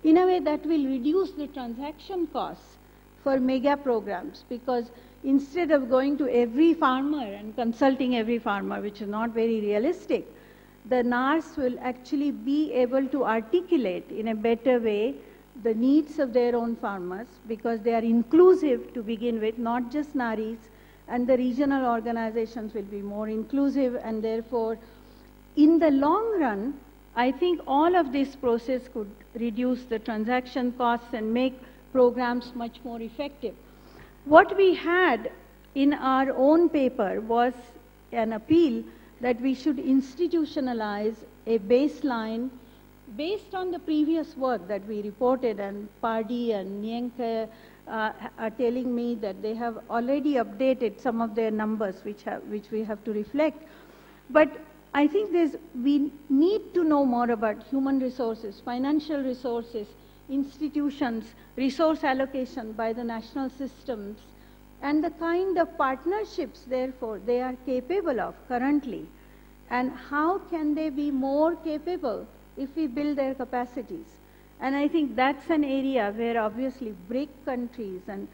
in a way that will reduce the transaction costs for mega programs, because instead of going to every farmer and consulting every farmer, which is not very realistic, the NARS will actually be able to articulate in a better way the needs of their own farmers, because they are inclusive to begin with, not just NARIs, and the regional organizations will be more inclusive, and therefore, in the long run, I think all of this process could reduce the transaction costs and make programs much more effective. What we had in our own paper was an appeal that we should institutionalize a baseline based on the previous work that we reported, and Pardi and Nienke are telling me that they have already updated some of their numbers, which we have to reflect. But I think we need to know more about human resources, financial resources, institutions, resource allocation by the national systems, and the kind of partnerships, therefore, they are capable of currently, and how can they be more capable if we build their capacities. And I think that's an area where obviously BRIC countries and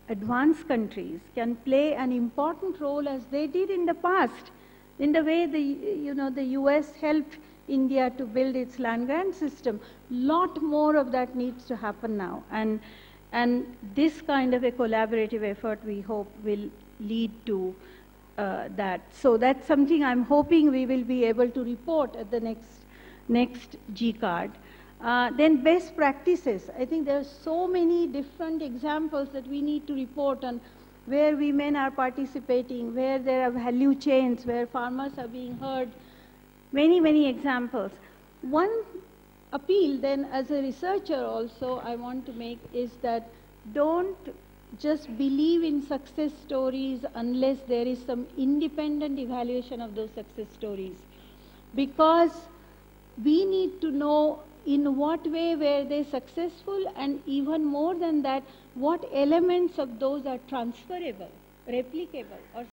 advanced countries can play an important role, as they did in the past, in the way the US helped India to build its land grant system. Lot more of that needs to happen now. And this kind of a collaborative effort, we hope, will lead to that. So that's something I'm hoping we will be able to report at the next GCARD. Then best practices. I think there are so many different examples that we need to report on, where women are participating, where there are value chains, where farmers are being heard, many, many examples. One appeal then as a researcher also I want to make is that don't just believe in success stories unless there is some independent evaluation of those success stories. Because we need to know in what way were they successful, and even more than that, what elements of those are transferable, replicable, or